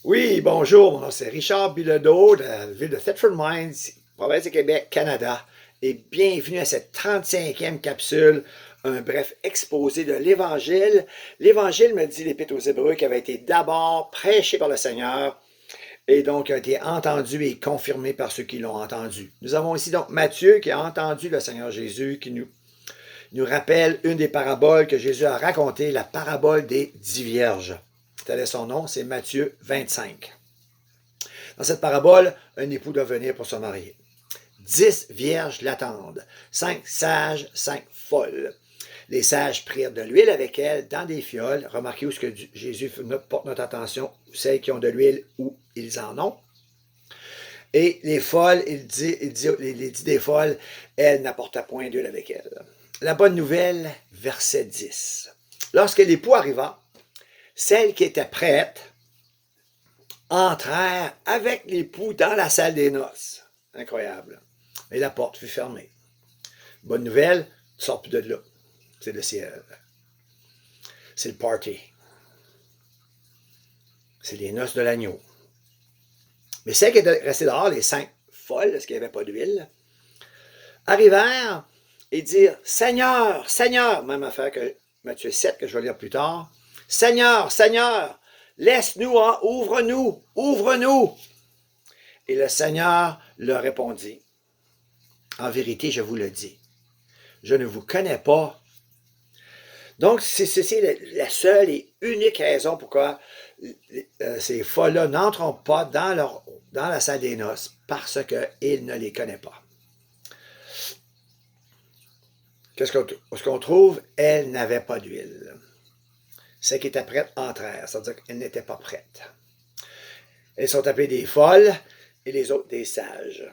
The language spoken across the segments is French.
Oui, bonjour, mon nom c'est Richard Bilodeau de la ville de Thetford Mines, province de Québec, Canada, et bienvenue à cette 35e capsule, un bref exposé de l'Évangile. L'Évangile, me dit l'Épître aux Hébreux, qui avait été d'abord prêché par le Seigneur et donc a été entendu et confirmé par ceux qui l'ont entendu. Nous avons ici donc Matthieu qui a entendu le Seigneur Jésus, qui nous rappelle une des paraboles que Jésus a racontées, la parabole des 10 vierges. Tel est son nom, c'est Matthieu 25. Dans cette parabole, un époux doit venir pour se marier. 10 vierges l'attendent, 5 sages, 5 folles. Les sages prirent de l'huile avec elles dans des fioles. Remarquez où ce que Jésus porte notre attention, celles qui ont de l'huile, où ils en ont. Et les folles, il dit les 10 des folles, elles n'apportaient point d'huile avec elles. La bonne nouvelle, verset 10. Lorsque l'époux arriva, celles qui étaient prêtes entrèrent avec l'époux dans la salle des noces. Incroyable. Mais la porte fut fermée. Bonne nouvelle, tu sors plus de là. C'est le ciel. C'est le party. C'est les noces de l'agneau. Mais celles qui étaient restées dehors, les 5 folles, parce qu'il n'y avait pas d'huile, arrivèrent et dirent « Seigneur, Seigneur », même affaire que Matthieu 7, que je vais lire plus tard, « Seigneur, Seigneur, laisse-nous, ouvre-nous, ouvre-nous ». Et le Seigneur leur répondit, « En vérité, je vous le dis, je ne vous connais pas. » Donc, c'est la seule et unique raison pourquoi ces folles-là n'entrent pas dans la salle des noces, parce qu'ils ne les connaissent pas. Qu'est-ce qu'on trouve? Elles n'avaient pas d'huile. Celles qui étaient prêtes entrèrent, c'est-à-dire qu'elles n'étaient pas prêtes. Elles sont appelées des folles et les autres des sages.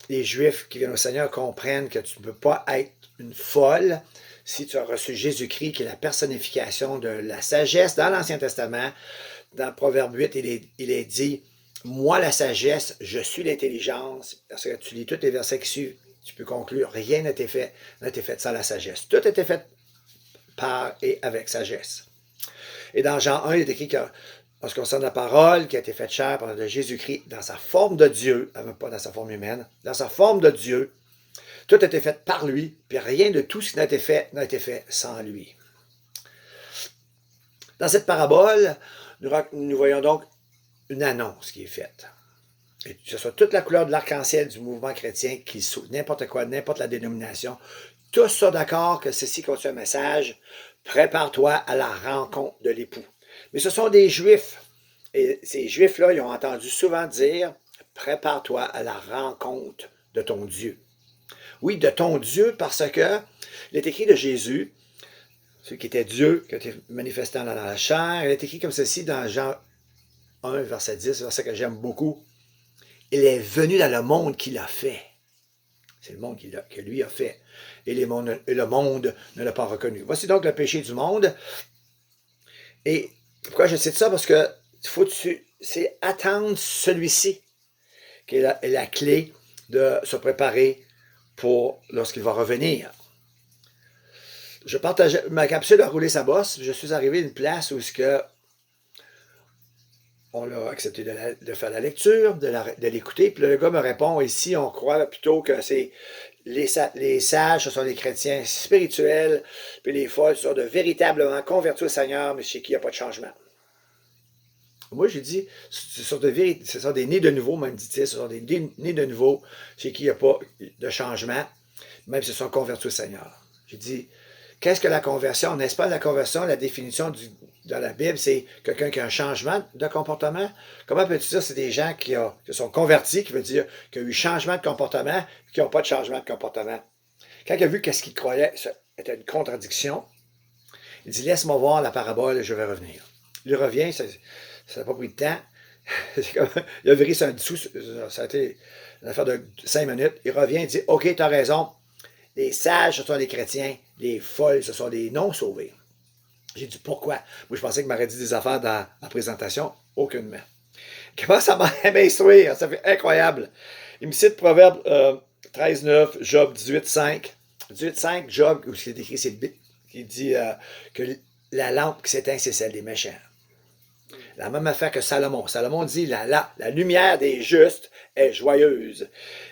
Les Juifs qui viennent au Seigneur comprennent que tu ne peux pas être une folle si tu as reçu Jésus-Christ, qui est la personnification de la sagesse. Dans l'Ancien Testament, dans Proverbe 8, il est dit « Moi, la sagesse, je suis l'intelligence. » Parce que tu lis tous les versets qui suivent, tu peux conclure, rien n'a été fait sans la sagesse. Tout a été fait par et avec sagesse. Et dans Jean 1, il est écrit que en ce qui concerne la parole qui a été faite chair par de Jésus-Christ dans sa forme de Dieu, pas dans sa forme humaine, dans sa forme de Dieu, tout a été fait par lui, puis rien de tout ce qui n'a été fait sans lui. Dans cette parabole, nous voyons donc une annonce qui est faite. Et que ce soit toute la couleur de l'arc-en-ciel du mouvement chrétien, qui n'importe quoi, n'importe la dénomination, tous sont d'accord que ceci constitue un message, prépare-toi à la rencontre de l'époux. Mais ce sont des Juifs. Et ces Juifs-là, ils ont entendu souvent dire, prépare-toi à la rencontre de ton Dieu. Oui, de ton Dieu, parce que il est écrit de Jésus, celui qui était Dieu, qui a été manifestant dans la chair, il est écrit comme ceci dans Jean 1, verset 10, verset que j'aime beaucoup. Il est venu dans le monde qu'il a fait. C'est le monde que lui a fait. Et le monde ne l'a pas reconnu. Voici donc le péché du monde. Et pourquoi je cite ça? Parce que c'est attendre celui-ci qui est la clé de se préparer pour lorsqu'il va revenir. Je partageais, ma capsule a roulé sa bosse. Je suis arrivé à une place où on a accepté de faire la lecture, de l'écouter. Puis le gars me répond, ici, on croit plutôt que c'est les sages, ce sont les chrétiens spirituels, puis les folles, ce sont de véritablement convertis au Seigneur, mais chez qui il n'y a pas de changement. Moi, j'ai dit, ce sont des nés de nouveau, même dit-il, ce sont des nés de nouveau, chez qui il n'y a pas de changement, même s'ils sont convertis au Seigneur. J'ai dit, qu'est-ce que la conversion? N'est-ce pas la conversion, la définition dans la Bible, c'est quelqu'un qui a un changement de comportement? Comment peux-tu dire que c'est des gens qui sont convertis, qui veut dire qu'il y a eu changement de comportement, qui n'ont pas de changement de comportement? Quand il a vu qu'est-ce qu'il croyait était une contradiction, il dit, laisse-moi voir la parabole et je vais revenir. Il revient, ça n'a pas pris de temps. Il a viré sur un dessous, ça a été une affaire de 5 minutes. Il revient, il dit, OK, tu as raison. Les sages, ce sont les chrétiens. Les folles, ce sont les non-sauvés. J'ai dit, pourquoi? Moi, je pensais qu'il m'aurait dit des affaires dans la présentation. Aucunement. Comment ça m'a m'instruire? Ça fait incroyable. Il me cite Proverbe 13,9, Job 18,5. 18,5, Job, où c'est écrit, qui dit que la lampe qui s'éteint, c'est celle des méchants. La même affaire que Salomon. Salomon dit, la lumière des justes est joyeuse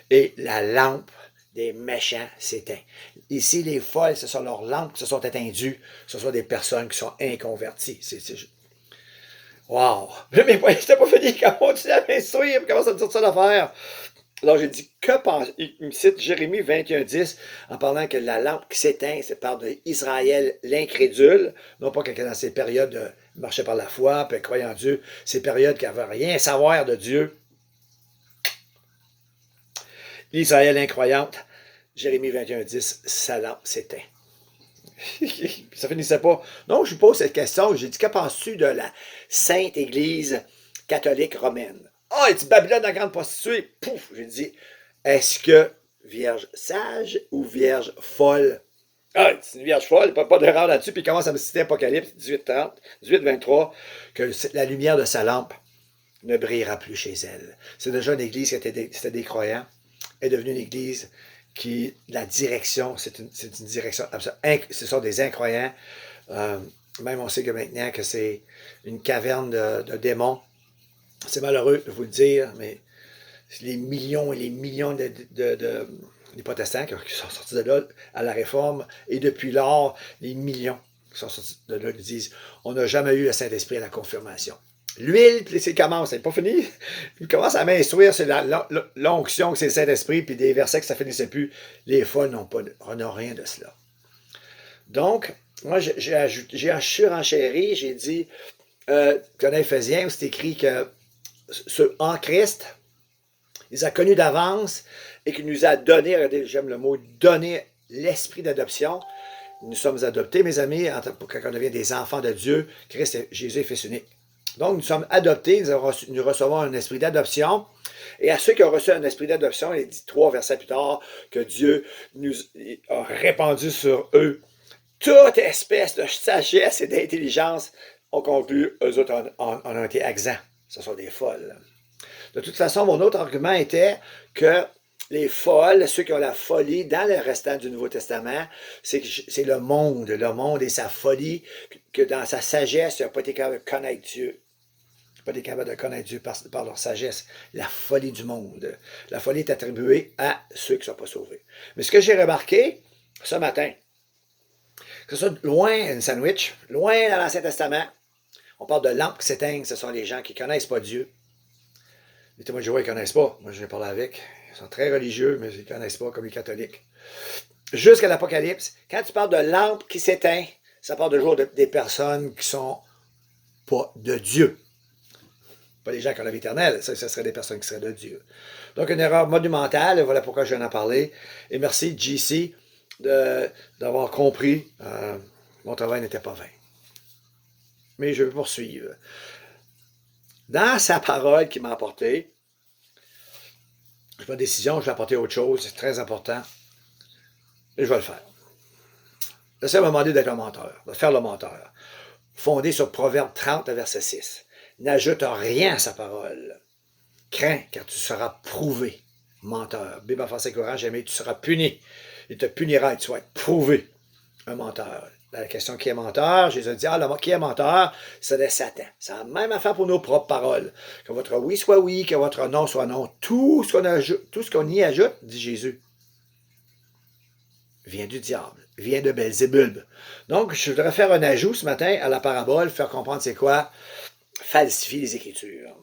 et la lampe des méchants s'éteint. Ici, les folles, ce sont leurs lampes qui se sont éteindues. Ce sont des personnes qui sont inconverties. Wow! Mais c'était pas fini. Quand on continue à m'instruire, il commence à me dire ça d'affaires. Alors j'ai dit, que pense. Il me cite Jérémie 21:10 en parlant que la lampe qui s'éteint, c'est par d'Israël l'incrédule. Non pas que dans ces périodes de marcher par la foi, puis croyant en Dieu, ces périodes qui n'avaient rien à savoir de Dieu. L'Israël incroyante, Jérémie 21:10, sa lampe s'éteint. Ça finissait pas. Non, je lui pose cette question. J'ai dit, que penses-tu de la Sainte Église catholique romaine? Ah, il dit Babylone la grande prostituée. Pouf! J'ai dit, est-ce que vierge sage ou vierge folle? Ah, c'est une vierge folle, pas d'erreur là-dessus. Puis il commence à me citer Apocalypse 18:30, 18:23, que la lumière de sa lampe ne brillera plus chez elle. C'est déjà une église qui c'était des croyants, est devenue une église qui, la direction, c'est une direction absolument, ce sont des incroyants. Même on sait que maintenant que c'est une caverne de démons. C'est malheureux de vous le dire, mais les millions et les millions des protestants qui sont sortis de là à la Réforme, et depuis lors, les millions qui sont sortis de là nous disent on n'a jamais eu le Saint-Esprit à la confirmation. L'huile, puis c'est commence, c'est pas fini. Il commence à m'instruire sur l'onction que c'est le Saint-Esprit, puis des versets que ça finissait plus. Les folles n'ont rien de cela. Donc, moi, j'ai surenchéri, j'ai dit, dans Éphésiens, c'est écrit que en Christ, il les a connus d'avance et qu'il nous a donné, regardez, j'aime le mot, donné l'esprit d'adoption. Nous sommes adoptés, mes amis, quand on devient des enfants de Dieu, Christ, Jésus est Fils unique. Donc, nous sommes adoptés, nous recevons un esprit d'adoption. Et à ceux qui ont reçu un esprit d'adoption, il dit 3 versets plus tard, que Dieu nous a répandu sur eux toute espèce de sagesse et d'intelligence. On conclut, eux autres en ont été exempts. Ce sont des folles. De toute façon, mon autre argument était que les folles, ceux qui ont la folie dans le restant du Nouveau Testament, c'est le monde et sa folie, que dans sa sagesse, il n'a pas été capable de connaître Dieu. Il n'a pas été capable de connaître Dieu par leur sagesse. La folie du monde. La folie est attribuée à ceux qui ne sont pas sauvés. Mais ce que j'ai remarqué ce matin, que ce soit loin, un sandwich, loin dans l'Ancien Testament, on parle de lampes qui s'éteignent, ce sont les gens qui ne connaissent pas Dieu. Les témoins de Jéhovah, ils ne connaissent pas. Moi, je vais parler avec. Ils sont très religieux, mais ils ne connaissent pas comme les catholiques. Jusqu'à l'Apocalypse, quand tu parles de lampes qui s'éteignent, ça parle toujours des personnes qui ne sont pas de Dieu. Pas les gens qui ont la vie éternelle, ça serait des personnes qui seraient de Dieu. Donc, une erreur monumentale, voilà pourquoi je viens d'en parler. Et merci, JC, d'avoir compris. Mon travail n'était pas vain. Mais je vais poursuivre. Dans sa parole qu'il m'a apportée, je fais une décision, je vais apporter autre chose, c'est très important, et je vais le faire. Le Seigneur m'a demandé d'être un menteur, de faire le menteur, fondé sur Proverbe 30, verset 6. N'ajoute rien à sa parole. Crains, car tu seras prouvé, menteur. Bible en français courant, jamais tu seras puni. Il te punira et tu vas être prouvé, un menteur. La question qui est menteur, Jésus a dit, qui est menteur, c'est Satan. C'est la même affaire pour nos propres paroles. Que votre oui soit oui, que votre non soit non. Tout ce qu'on y ajoute, dit Jésus, vient du diable, vient de Belzébul. Donc, je voudrais faire un ajout ce matin à la parabole, faire comprendre c'est quoi falsifier les Écritures.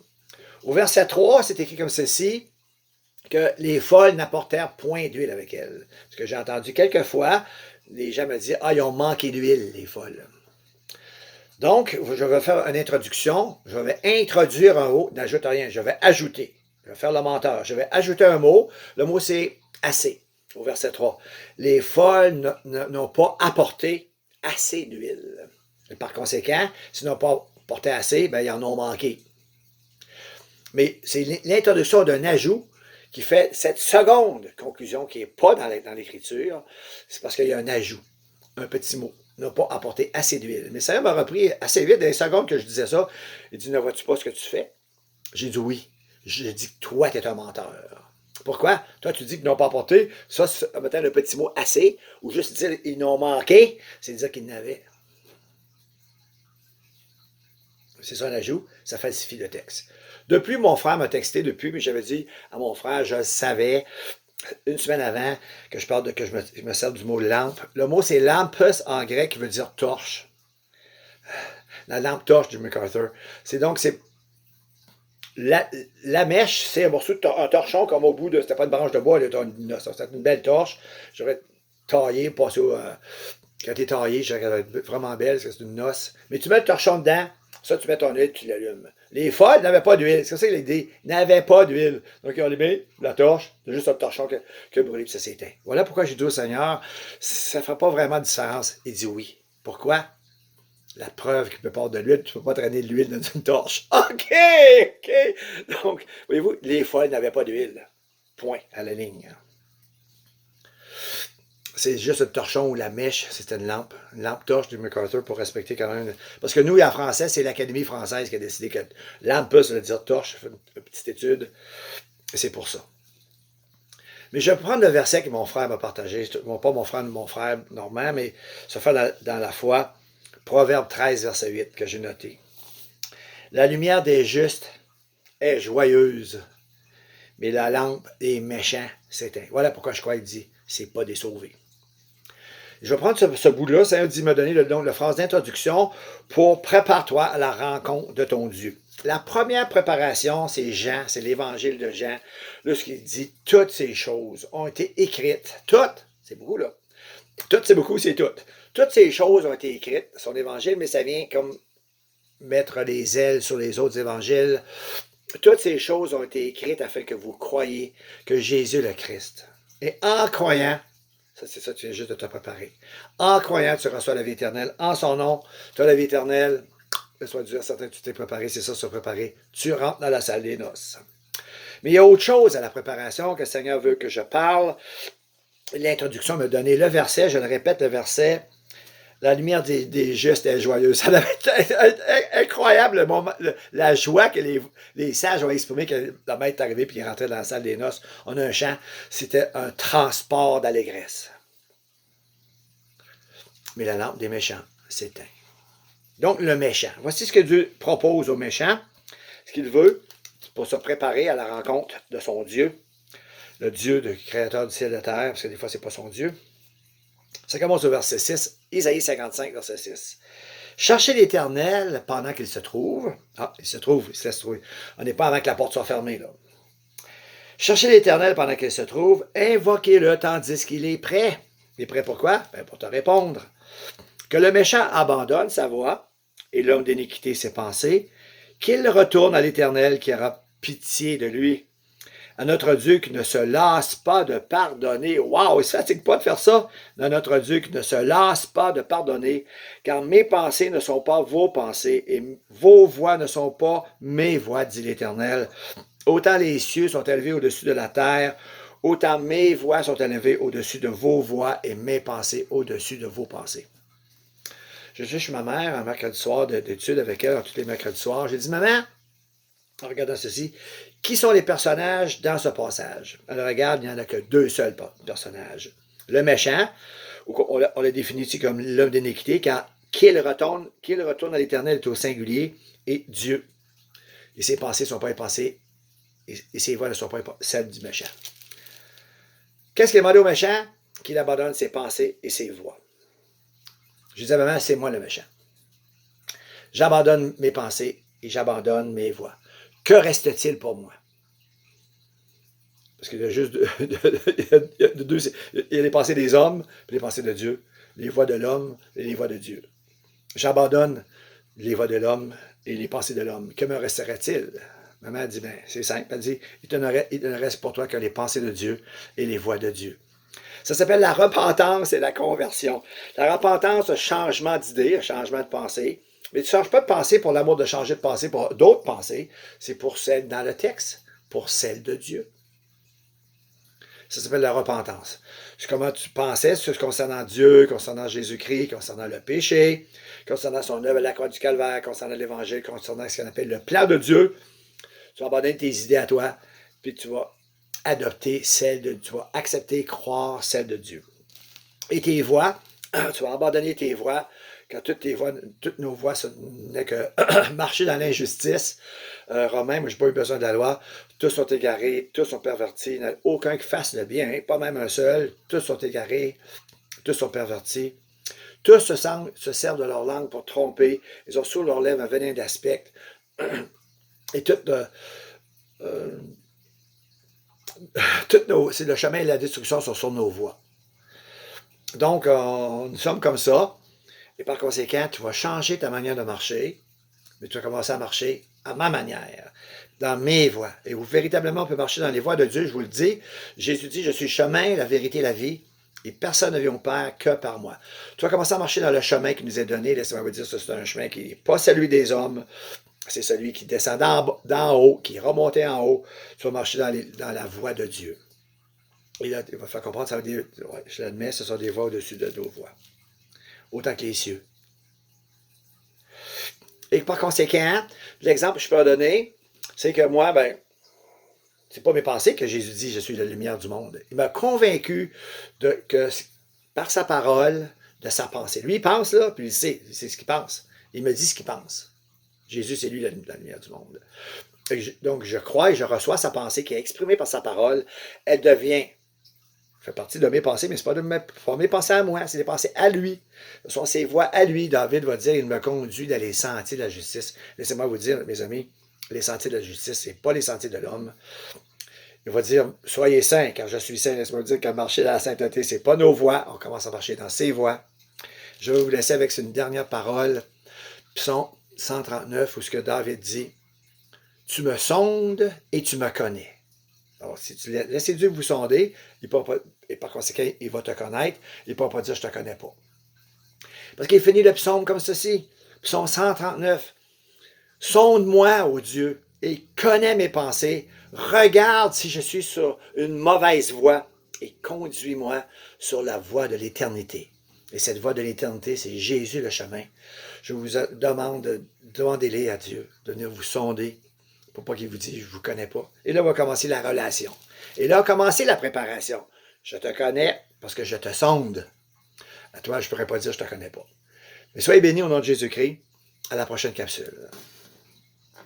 Au verset 3, c'est écrit comme ceci, que les folles n'apportèrent point d'huile avec elles. Ce que j'ai entendu quelques fois, les gens me disent « Ah, ils ont manqué d'huile, les folles. » Donc, je vais faire une introduction. Je vais introduire un mot, n'ajoute rien. Je vais ajouter. Je vais faire le menteur. Je vais ajouter un mot. Le mot, c'est « assez » au verset 3. Les folles n'ont pas apporté assez d'huile. Et par conséquent, s'ils n'ont pas apporté assez, ben, ils en ont manqué. Mais c'est l'introduction d'un ajout qui fait cette seconde conclusion qui n'est pas dans l'Écriture, c'est parce qu'il y a un ajout, un petit mot, n'a pas apporté assez d'huile. Mais ça m'a repris assez vite, dans les secondes que je disais ça, il dit, ne vois-tu pas ce que tu fais? J'ai dit oui. J'ai dit que toi, tu es un menteur. Pourquoi? Toi, tu dis qu'ils n'ont pas apporté, ça, c'est mettant le petit mot assez, ou juste dire ils n'ont manqué, c'est dire qu'ils n'avaient. c'est ça un ajout, ça falsifie le texte. Depuis, mon frère m'a texté depuis, mais j'avais dit à mon frère, je le savais, une semaine avant, que je me sers du mot lampe. Le mot, c'est lampus en grec, qui veut dire torche. La lampe torche de MacArthur. C'est la mèche, c'est un morceau un torchon comme au bout de. C'était pas une branche de bois, c'était une belle torche. J'aurais taillé, passé au. Quand t'es taillé, je dirais qu'elle va être vraiment belle, parce que c'est une noce. Mais tu mets le torchon dedans, ça, tu mets ton huile, tu l'allumes. Les folles n'avaient pas d'huile. C'est ça que l'idée. Ils n'avaient pas d'huile. Donc, ils ont allumé la torche. C'est juste un torchon qui a brûlé, puis ça s'éteint. Voilà pourquoi j'ai dit au Seigneur, ça ne fait pas vraiment de différence. Il dit oui. Pourquoi? La preuve qu'il peut pas avoir de l'huile, tu ne peux pas traîner de l'huile dans une torche. OK! Donc, voyez-vous, les folles n'avaient pas d'huile. Point à la ligne. C'est juste le torchon ou la mèche, c'était une lampe torche de MacArthur pour respecter quand même. Parce que nous, en français, c'est l'Académie française qui a décidé que lampe, ça veut dire torche. J'ai fait une petite étude, et c'est pour ça. Mais je vais prendre le verset que mon frère m'a partagé, pas mon frère Normand, mais se fait dans la foi, Proverbe 13, verset 8, que j'ai noté. La lumière des justes est joyeuse, mais la lampe des méchants s'éteint. Voilà pourquoi je crois qu'il dit, c'est pas des sauvés. Je vais prendre ce bout-là, ça dit me donner la phrase d'introduction pour prépare-toi à la rencontre de ton Dieu. La première préparation, c'est Jean, c'est l'évangile de Jean. Là, ce qu'il dit, toutes ces choses ont été écrites. Toutes, c'est beaucoup là. Toutes, c'est beaucoup, c'est toutes. Toutes ces choses ont été écrites, son évangile, mais ça vient comme mettre les ailes sur les autres évangiles. Toutes ces choses ont été écrites afin que vous croyiez que Jésus est le Christ. Et en croyant, c'est ça, tu viens juste de te préparer. En croyant, tu reçois la vie éternelle. En son nom, tu as la vie éternelle. Sois Dieu certain que tu t'es préparé, c'est ça, se préparer. Tu rentres dans la salle des noces. Mais il y a autre chose à la préparation que le Seigneur veut que je parle. L'introduction me donnait le verset, je le répète, le verset. La lumière des justes est joyeuse. Ça devait être incroyable le moment, la joie que les sages ont exprimé que le maître est arrivé et il est rentré dans la salle des noces. On a un chant. C'était un transport d'allégresse. Mais la lampe des méchants s'éteint. Donc, le méchant. Voici ce que Dieu propose au méchant. Ce qu'il veut pour se préparer à la rencontre de son Dieu. Le Dieu, le créateur du ciel et de la terre, parce que des fois, ce n'est pas son Dieu. Ça commence au verset 6, Isaïe 55, verset 6. Cherchez l'Éternel pendant qu'il se trouve. Ah, il se laisse trouver. On n'est pas avant que la porte soit fermée, là. Cherchez l'Éternel pendant qu'il se trouve. Invoquez-le tandis qu'il est prêt. Il est prêt pour quoi? Ben, pour te répondre. Que le méchant abandonne sa voie et l'homme d'iniquité ses pensées. Qu'il retourne à l'Éternel qui aura pitié de lui. À notre Dieu qui ne se lasse pas de pardonner. Waouh, il ne se fatigue pas de faire ça. À notre Dieu qui ne se lasse pas de pardonner, car mes pensées ne sont pas vos pensées et vos voix ne sont pas mes voix, dit l'Éternel. Autant les cieux sont élevés au-dessus de la terre, autant mes voix sont élevées au-dessus de vos voix et mes pensées au-dessus de vos pensées. Je suis chez ma mère un mercredi soir d'études avec elle, tous les mercredis soirs. J'ai dit, maman, en regardant ceci, qui sont les personnages dans ce passage? Alors regarde, il n'y en a que deux seuls personnages. Le méchant, on l'a défini ici comme l'homme d'iniquité, car qu'il retourne à l'Éternel est au singulier, et Dieu. Et ses pensées ne sont pas les pensées, et ses voix ne sont pas celles du méchant. Qu'est-ce qu'il a demandé au méchant? Qu'il abandonne ses pensées et ses voix. Je disais, maman, c'est moi le méchant. J'abandonne mes pensées et j'abandonne mes voix. Que reste-t-il pour moi? Parce qu'il y a juste il y a les pensées des hommes et les pensées de Dieu, les voix de l'homme et les voix de Dieu. J'abandonne les voix de l'homme et les pensées de l'homme. Que me resterait-il? Maman a dit, ben, c'est simple. Elle dit, il ne reste pour toi que les pensées de Dieu et les voix de Dieu. Ça s'appelle la repentance et la conversion. La repentance, un changement d'idée, un changement de pensée. Mais tu ne changes pas de pensée pour l'amour de changer de pensée pour d'autres pensées. C'est pour celle dans le texte, pour celle de Dieu. Ça s'appelle la repentance. C'est comment tu pensais concernant Dieu, concernant Jésus-Christ, concernant le péché, concernant son œuvre à la croix du Calvaire, concernant l'Évangile, concernant ce qu'on appelle le plan de Dieu. Tu vas abandonner tes idées à toi, puis tu vas adopter tu vas accepter, croire celle de Dieu. Et tes voix, tu vas abandonner tes voix quand toutes nos voies n'est que marcher dans l'injustice. Romain, moi, je n'ai pas eu besoin de la loi. Tous sont égarés, tous sont pervertis. Il n'y en a aucun qui fasse le bien, pas même un seul. Tous sont égarés, tous sont pervertis. Tous se servent de leur langue pour tromper. Ils ont sur leurs lèvres un venin d'aspect. Et c'est le chemin et la destruction sont sur nos voies. Donc, nous sommes comme ça. Et par conséquent, tu vas changer ta manière de marcher, mais tu vas commencer à marcher à ma manière, dans mes voies. Et où véritablement on peut marcher dans les voies de Dieu, je vous le dis. Jésus dit, je suis le chemin, la vérité et la vie, et personne ne vient au Père que par moi. Tu vas commencer à marcher dans le chemin qui nous est donné. Laissez-moi vous dire, c'est un chemin qui n'est pas celui des hommes, c'est celui qui descend d'en haut, qui est remonté en haut. Tu vas marcher dans la voie de Dieu. Et là, il va faire comprendre, ça veut dire, ouais, je l'admets, ce sont des voies au-dessus de nos voies. Autant que les cieux. Et par conséquent, l'exemple que je peux en donner, c'est que moi, c'est pas mes pensées que Jésus dit, je suis la lumière du monde. Il m'a convaincu que par sa parole, de sa pensée. Lui, il pense là, puis il sait ce qu'il pense. Il me dit ce qu'il pense. Jésus, c'est lui la lumière du monde. Donc, je crois et je reçois sa pensée qui est exprimée par sa parole. Elle devient fait partie de mes pensées, mais ce n'est pas mes pensées à moi, c'est des pensées à lui. Ce sont ses voix à lui. David va dire, il me conduit dans les sentiers de la justice. Laissez-moi vous dire, mes amis, les sentiers de la justice, ce n'est pas les sentiers de l'homme. Il va dire, soyez saints, car je suis saint. Laissez-moi vous dire que marcher dans la sainteté, ce n'est pas nos voies. On commence à marcher dans ses voies. Je vais vous laisser avec une dernière parole. Psaume 139, où ce que David dit, tu me sondes et tu me connais. Alors, si tu laisses Dieu vous sonder, et par conséquent, il va te connaître, il ne pourra pas dire je ne te connais pas. Parce qu'il finit le psaume comme ceci, psaume 139. Sonde-moi, ô Dieu, et connais mes pensées, regarde si je suis sur une mauvaise voie, et conduis-moi sur la voie de l'éternité. Et cette voie de l'éternité, c'est Jésus le chemin. Je vous demande, demandez-les à Dieu de venir vous sonder, pour pas qu'il vous dise, je ne vous connais pas. Et là, va commencer la relation. Et là, va commencer la préparation. Je te connais parce que je te sonde. À toi, je ne pourrais pas dire, je ne te connais pas. Mais soyez bénis au nom de Jésus-Christ. À la prochaine capsule.